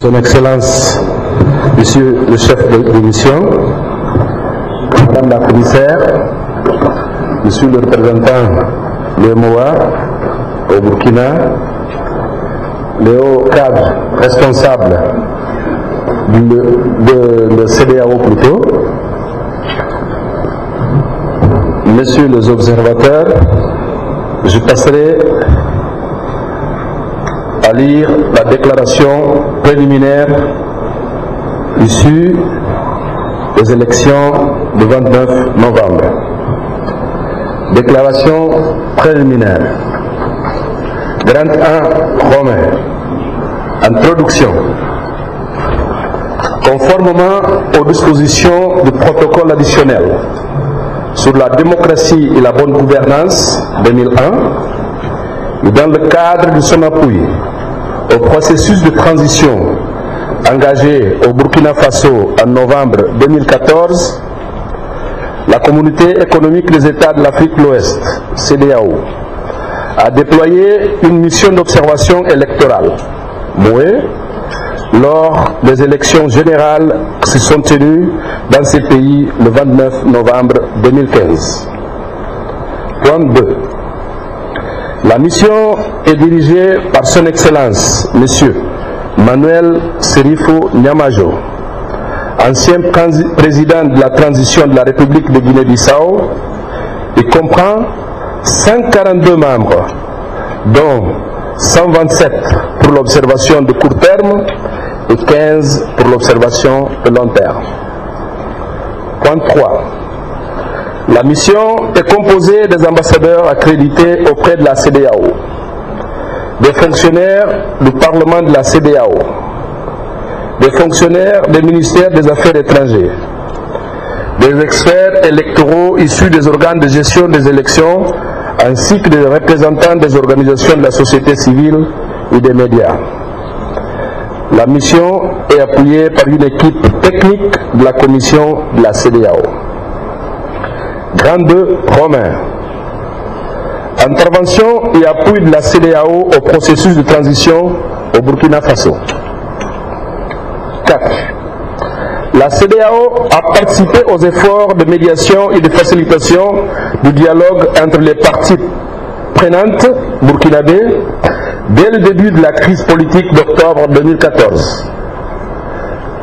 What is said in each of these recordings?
Son Excellence, Monsieur le chef de mission, Madame la commissaire, Monsieur le représentant de MOA au Burkina, les hauts cadres responsables de CEDEAO plutôt, Messieurs les observateurs, je passerai à lire la déclaration préliminaire issue des élections du 29 novembre. Déclaration préliminaire. Grand 1 romain. Introduction. Conformément aux dispositions du protocole additionnel sur la démocratie et la bonne gouvernance 2001, et dans le cadre de son appui au processus de transition engagé au Burkina Faso en novembre 2014, la Communauté économique des États de l'Afrique de l'Ouest, CEDEAO, a déployé une mission d'observation électorale, MOE, lors des élections générales qui se sont tenues dans ces pays le 29 novembre 2015. Point 2. La mission est dirigée par son Excellence, M. Manuel Serifo Nyamajo, ancien président de la transition de la République de Guinée-Bissau, et comprend 142 membres, dont 127 pour l'observation de court terme et 15 pour l'observation de long terme. Point 3. La mission est composée des ambassadeurs accrédités auprès de la CEDEAO, des fonctionnaires du Parlement de la CEDEAO, des fonctionnaires des ministères des Affaires étrangères, des experts électoraux issus des organes de gestion des élections, ainsi que des représentants des organisations de la société civile et des médias. La mission est appuyée par une équipe technique de la commission de la CEDEAO. Grand 2 romain. Intervention et appui de la CEDEAO au processus de transition au Burkina Faso. 4. La CEDEAO a participé aux efforts de médiation et de facilitation du dialogue entre les parties prenantes burkinabées dès le début de la crise politique d'octobre 2014.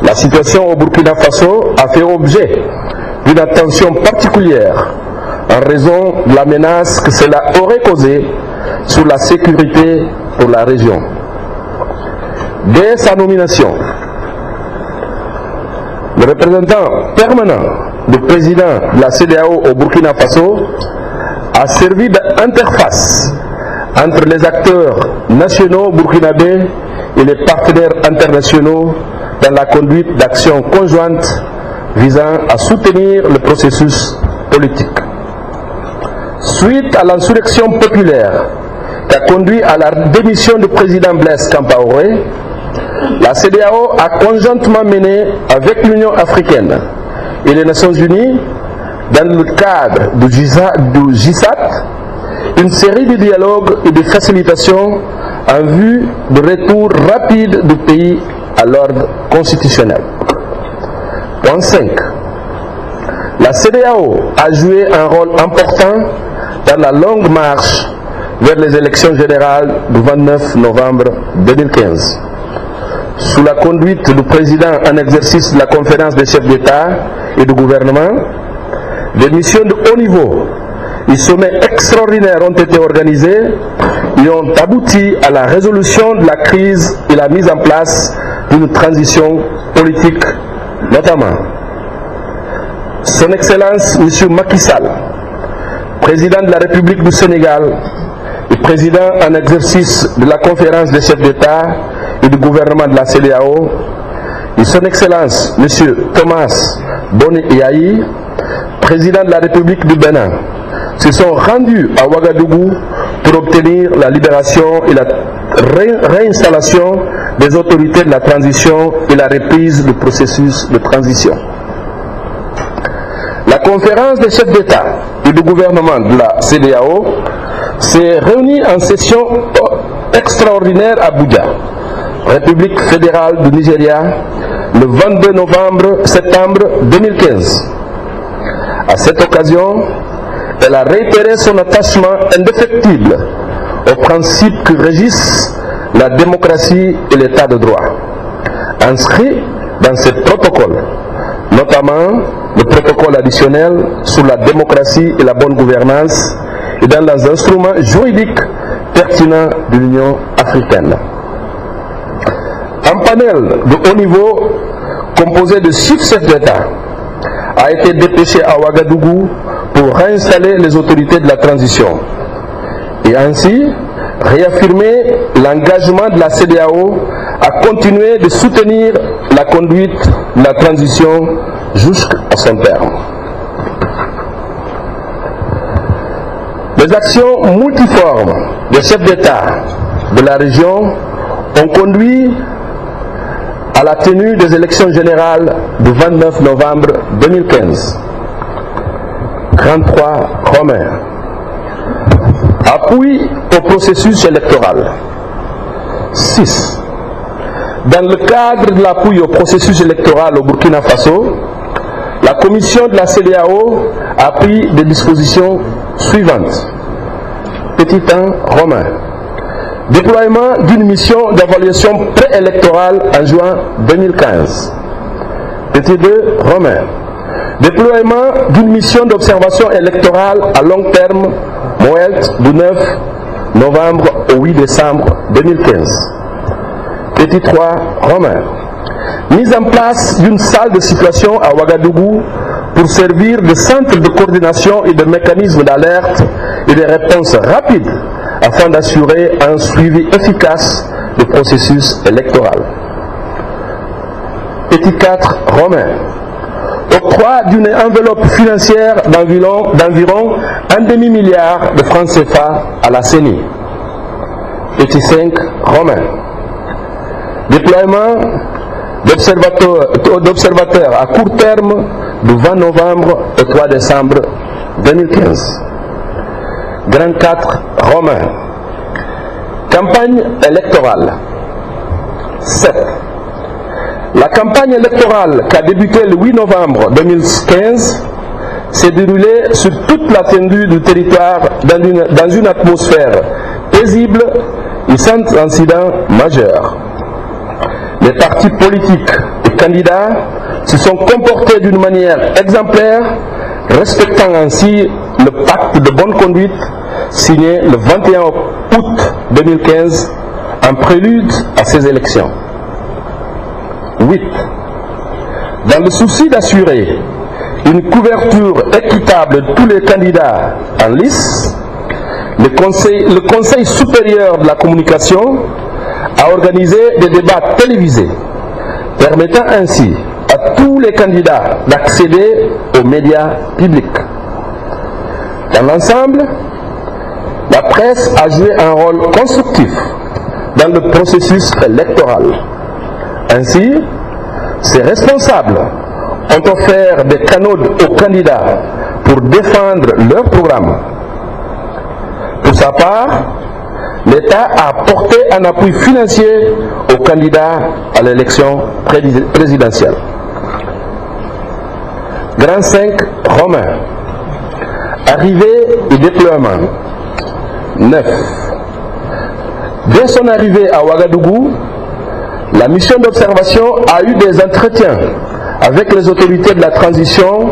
La situation au Burkina Faso a fait objet d'une attention particulière en raison de la menace que cela aurait causée sur la sécurité pour la région. Dès sa nomination, le représentant permanent du président de la CEDEAO au Burkina Faso a servi d'interface entre les acteurs nationaux burkinabés et les partenaires internationaux dans la conduite d'actions conjointes visant à soutenir le processus politique. Suite à l'insurrection populaire qui a conduit à la démission du président Blaise Compaoré, la CEDEAO a conjointement mené avec l'Union africaine et les Nations unies, dans le cadre du GISAT, une série de dialogues et de facilitations en vue de retour rapide du pays à l'ordre constitutionnel. Point 5. La CEDEAO a joué un rôle important dans la longue marche vers les élections générales du 29 novembre 2015. Sous la conduite du président en exercice de la conférence des chefs d'État et de gouvernement, des missions de haut niveau et sommets extraordinaires ont été organisés et ont abouti à la résolution de la crise et la mise en place d'une transition politique, notamment Son Excellence M. Macky Sall, président de la République du Sénégal et président en exercice de la conférence des chefs d'État et du gouvernement de la CEDEAO, et Son Excellence M. Thomas Boni Yahi, président de la République du Bénin, se sont rendus à Ouagadougou pour obtenir la libération et la réinstallation des autorités de la transition et la reprise du processus de transition. La conférence des chefs d'État et du gouvernement de la CEDEAO s'est réunie en session extraordinaire à Abuja République fédérale du Nigeria, le 22 septembre 2015. À cette occasion, elle a réitéré son attachement indéfectible aux principes qui régissent la démocratie et l'état de droit, inscrits dans ce protocole, notamment le protocole additionnel sur la démocratie et la bonne gouvernance et dans les instruments juridiques pertinents de l'Union africaine. Un panel de haut niveau composé de 6 chefs d'État a été dépêché à Ouagadougou pour réinstaller les autorités de la transition et ainsi réaffirmer l'engagement de la CEDEAO à continuer de soutenir la conduite de la transition jusqu'à son terme. Les actions multiformes des chefs d'État de la région ont conduit à la tenue des élections générales du 29 novembre 2015. 33 Romains. Appui au processus électoral. 6. Dans le cadre de l'appui au processus électoral au Burkina Faso, la commission de la CEDEAO a pris des dispositions suivantes. Petit 1 Romain. Déploiement d'une mission d'évaluation préélectorale en juin 2015. Petit 2 Romain. Déploiement d'une mission d'observation électorale à long terme, Moelt, du 9 novembre au 8 décembre 2015. Petit 3 Romain. Mise en place d'une salle de situation à Ouagadougou pour servir de centre de coordination et de mécanisme d'alerte et de réponse rapide afin d'assurer un suivi efficace du processus électoral. Petit 4 Romain. Octroi d'une enveloppe financière d'environ un demi-milliard de francs CFA à la CENI. Petit 5 Romain. Déploiement d'observateurs à court terme du 20 novembre au 3 décembre 2015. Grand 4 Romain. Campagne électorale. 7. La campagne électorale qui a débuté le 8 novembre 2015 s'est déroulée sur toute l'étendue du territoire dans une atmosphère paisible et sans incident majeur. Les partis politiques et candidats se sont comportés d'une manière exemplaire, respectant ainsi le pacte de bonne conduite signé le 21 août 2015 en prélude à ces élections. 8. Dans le souci d'assurer une couverture équitable de tous les candidats en lice, le Conseil supérieur de la communication a organisé des débats télévisés, permettant ainsi à tous les candidats d'accéder aux médias publics. Dans l'ensemble, la presse a joué un rôle constructif dans le processus électoral. Ainsi, ces responsables ont offert des canaux aux candidats pour défendre leur programme. Pour sa part, l'État a apporté un appui financier aux candidats à l'élection présidentielle. Grand 5 Romain. Arrivée et déploiement. 9. Dès son arrivée à Ouagadougou, la mission d'observation a eu des entretiens avec les autorités de la transition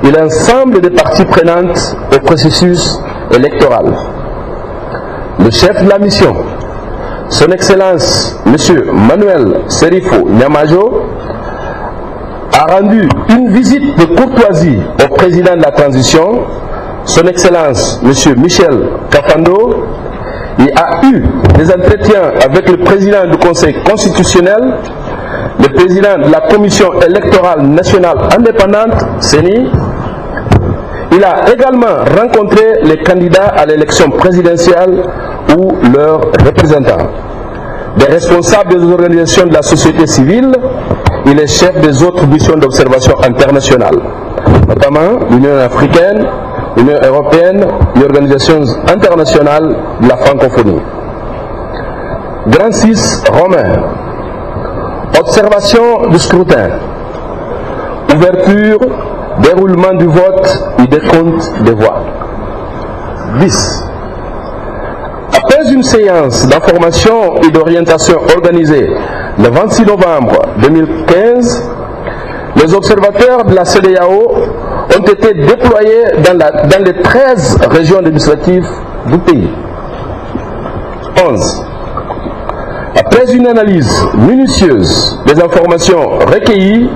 et l'ensemble des parties prenantes au processus électoral. Le chef de la mission, Son Excellence M. Manuel Serifo Nyamajo, a rendu une visite de courtoisie au président de la transition, Son Excellence M. Michel Kafando, et a eu des entretiens avec le président du Conseil constitutionnel, le président de la Commission électorale nationale indépendante, CENI. Il a également rencontré les candidats à l'élection présidentielle ou leurs représentants, des responsables des organisations de la société civile et les chefs des autres missions d'observation internationales, notamment l'Union africaine, l'Union européenne et organisations internationales de la francophonie. Grand 6 Romain. Observation du scrutin. Ouverture, déroulement du vote et décompte des voix. 10. Après une séance d'information et d'orientation organisée le 26 novembre 2015, les observateurs de la CEDEAO ont été déployés dans les 13 régions administratives du pays. 11. Après une analyse minutieuse des informations recueillies,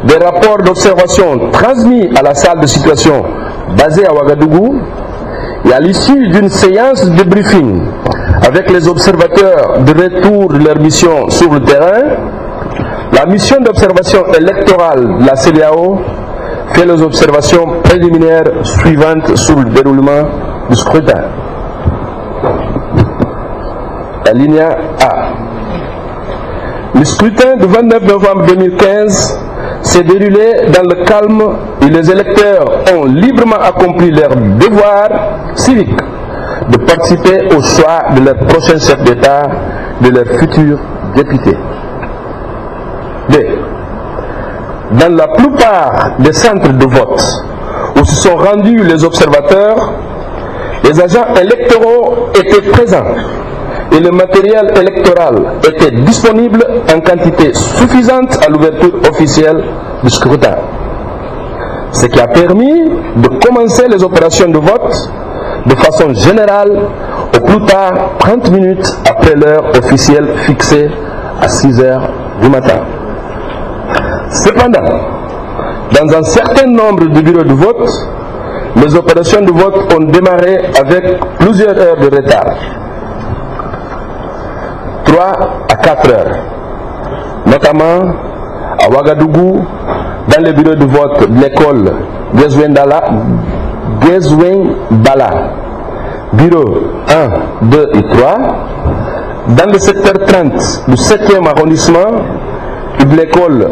des rapports d'observation transmis à la salle de situation basée à Ouagadougou, et à l'issue d'une séance de briefing avec les observateurs de retour de leur mission sur le terrain, la mission d'observation électorale de la CEDEAO fait les observations préliminaires suivantes sur le déroulement du scrutin. Alinéa A. Le scrutin du 29 novembre 2015 s'est déroulé dans le calme et les électeurs ont librement accompli leur devoir civique de participer au choix de leur prochain chef d'État, de leurs futurs députés. B. Dans la plupart des centres de vote où se sont rendus les observateurs, les agents électoraux étaient présents et le matériel électoral était disponible en quantité suffisante à l'ouverture officielle du scrutin. Ce qui a permis de commencer les opérations de vote de façon générale au plus tard 30 minutes après l'heure officielle fixée à 6 heures du matin. Cependant, dans un certain nombre de bureaux de vote, les opérations de vote ont démarré avec plusieurs heures de retard. 3 à 4 heures, notamment à Ouagadougou, dans les bureaux de vote de l'école Gezouendala, bureau 1, 2 et 3, dans le secteur 30 du 7e arrondissement et de l'école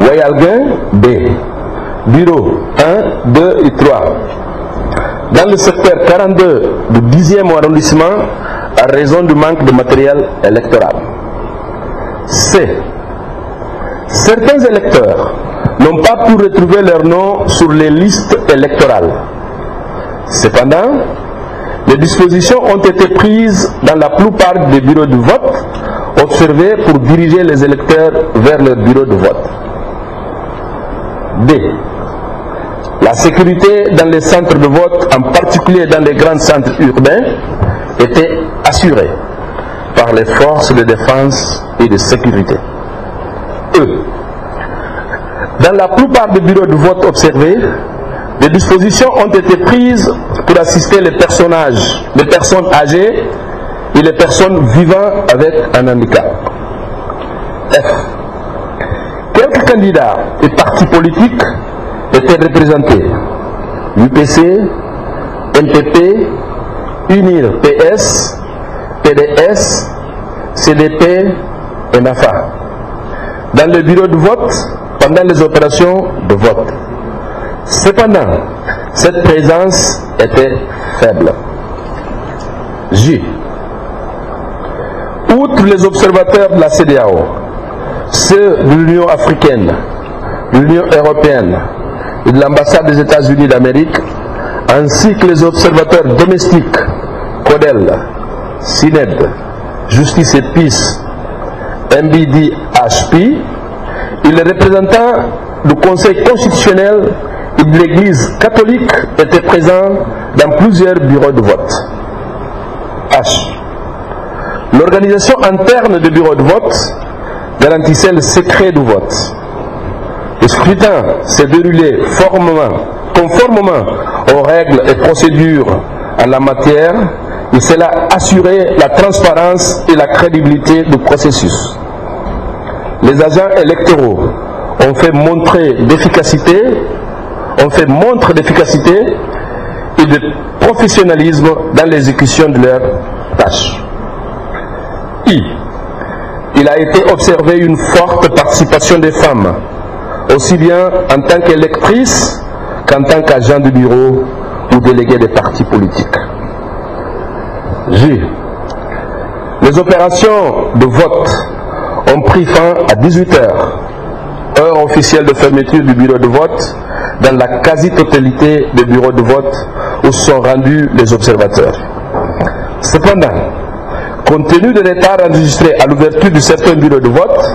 Wayalguin B, bureau 1, 2 et 3, dans le secteur 42 du 10e arrondissement à raison du manque de matériel électoral. C. Certains électeurs n'ont pas pu retrouver leur nom sur les listes électorales. Cependant, les dispositions ont été prises dans la plupart des bureaux de vote observés pour diriger les électeurs vers leur bureau de vote. D. La sécurité dans les centres de vote, en particulier dans les grands centres urbains, était assurée par les forces de défense et de sécurité. E. Dans la plupart des bureaux de vote observés, des dispositions ont été prises pour assister les personnes âgées et les personnes vivant avec un handicap. F. Quelques candidats et partis politiques étaient représentés. UPC, NPP, UNIR PS, PDS, CDP et NAFA. Dans le bureau de vote, pendant les opérations de vote. Cependant, cette présence était faible. J. Outre les observateurs de la CEDEAO, ceux de l'Union africaine, de l'Union européenne et de l'ambassade des États-Unis d'Amérique, ainsi que les observateurs domestiques, CODEL, SINED, Justice et Peace, MBDHP, et les représentants du Conseil constitutionnel et de l'Église catholique étaient présents dans plusieurs bureaux de vote. H. L'organisation interne des bureaux de vote garantissait le secret du vote. Le scrutin s'est déroulé conformément aux règles et procédures en la matière, et cela assurait la transparence et la crédibilité du processus. Les agents électoraux ont fait montre d'efficacité et de professionnalisme dans l'exécution de leurs tâches. I. Il a été observé une forte participation des femmes, aussi bien en tant qu'électrices qu'en tant qu'agents de bureau ou délégués des partis politiques. J. Les opérations de vote ont pris fin à 18 h, heure officielle de fermeture du bureau de vote, dans la quasi-totalité des bureaux de vote où sont rendus les observateurs. Cependant, compte tenu des retards enregistrés à l'ouverture de certains bureaux de vote,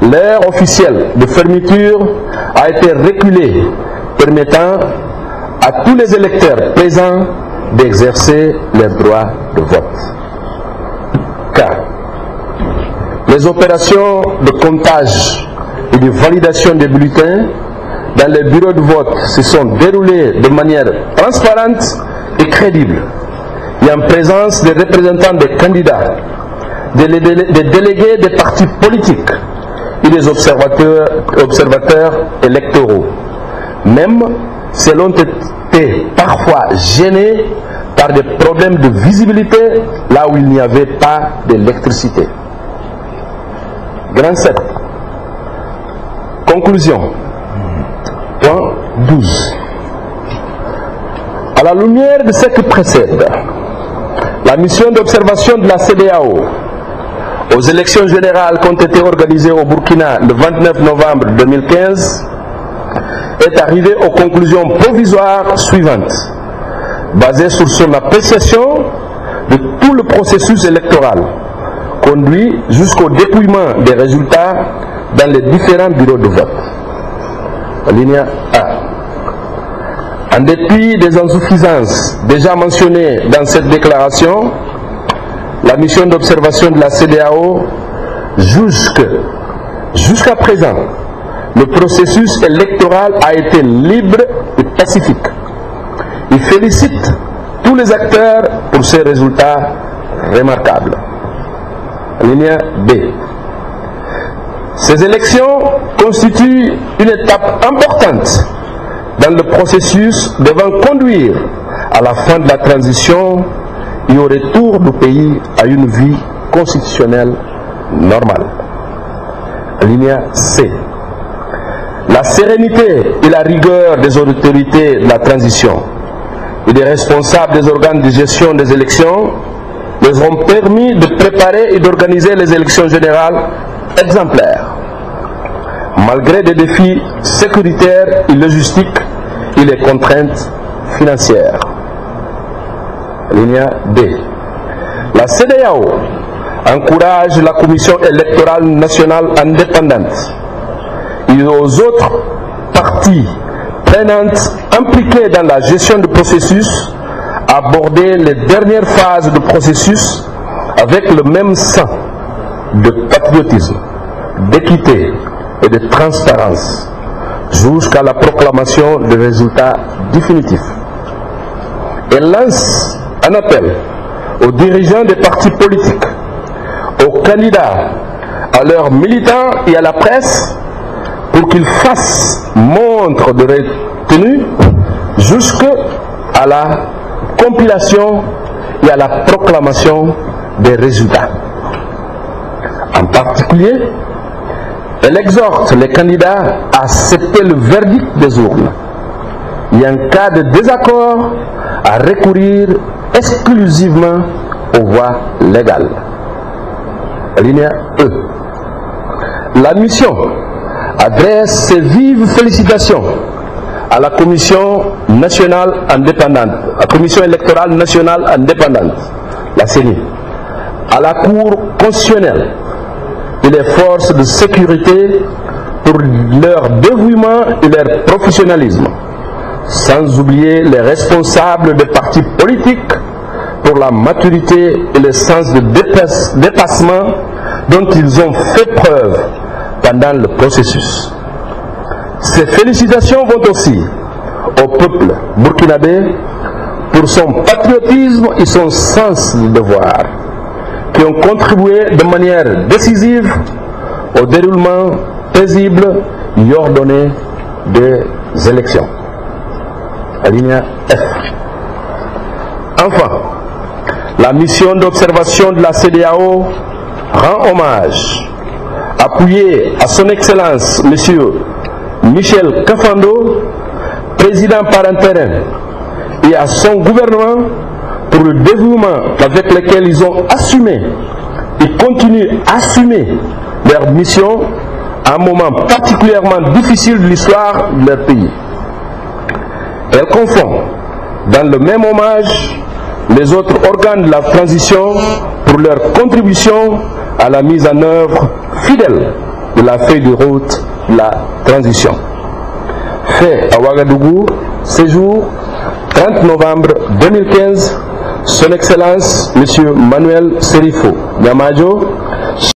l'heure officielle de fermeture a été reculée, permettant à tous les électeurs présents d'exercer leur droit de vote. Car les opérations de comptage et de validation des bulletins dans les bureaux de vote se sont déroulées de manière transparente et crédible, et en présence des représentants des candidats, des délégués des partis politiques et des observateurs électoraux, même si l'on été parfois gênés par des problèmes de visibilité là où il n'y avait pas d'électricité. Grand 7. Conclusion. Point 12. À la lumière de ce qui précède, la mission d'observation de la CEDEAO aux élections générales qui ont été organisées au Burkina le 29 novembre 2015 est arrivée aux conclusions provisoires suivantes, basées sur son appréciation de tout le processus électoral, conduit jusqu'au dépouillement des résultats dans les différents bureaux de vote. Alinéa A. En dépit des insuffisances déjà mentionnées dans cette déclaration, la mission d'observation de la CEDEAO juge que, jusqu'à présent, le processus électoral a été libre et pacifique. Il félicite tous les acteurs pour ces résultats remarquables. Alinéa B. Ces élections constituent une étape importante dans le processus devant conduire à la fin de la transition et au retour du pays à une vie constitutionnelle normale. Alinéa C. La sérénité et la rigueur des autorités de la transition et des responsables des organes de gestion des élections les ont permis de préparer et d'organiser les élections générales exemplaires, malgré des défis sécuritaires et logistiques et les contraintes financières. Ligne D. La CEDEAO encourage la Commission électorale nationale indépendante et aux autres parties prenantes impliquées dans la gestion du processus à aborder les dernières phases du processus avec le même sang de patriotisme, d'équité et de transparence jusqu'à la proclamation des résultats définitifs. Elle lance un appel aux dirigeants des partis politiques, aux candidats, à leurs militants et à la presse pour qu'ils fassent montre de retenue jusqu'à la compilation et à la proclamation des résultats. En particulier, elle exhorte les candidats à accepter le verdict des urnes et en cas de désaccord à recourir exclusivement aux voies légales. Alinéa E. La mission adresse ses vives félicitations à la Commission nationale indépendante, la Commission électorale nationale indépendante, la CENI, à la Cour constitutionnelle et les forces de sécurité pour leur dévouement et leur professionnalisme, sans oublier les responsables des partis politiques pour la maturité et le sens de dépassement dont ils ont fait preuve pendant le processus. Ces félicitations vont aussi au peuple burkinabé pour son patriotisme et son sens du devoir, qui ont contribué de manière décisive au déroulement paisible et ordonné des élections. Alinéa F. Enfin, la mission d'observation de la CEDEAO rend hommage, appuyé à son Excellence M. Michel Kafando, président par intérim, et à son gouvernement pour le dévouement avec lequel ils ont assumé ils continuent à assumer leur mission à un moment particulièrement difficile de l'histoire de leur pays. Elle confond dans le même hommage les autres organes de la transition pour leur contribution à la mise en œuvre fidèle de la feuille de route de la transition. Fait à Ouagadougou, séjour 30 novembre 2015, Son Excellence M. Manuel Serifo Niamadjo,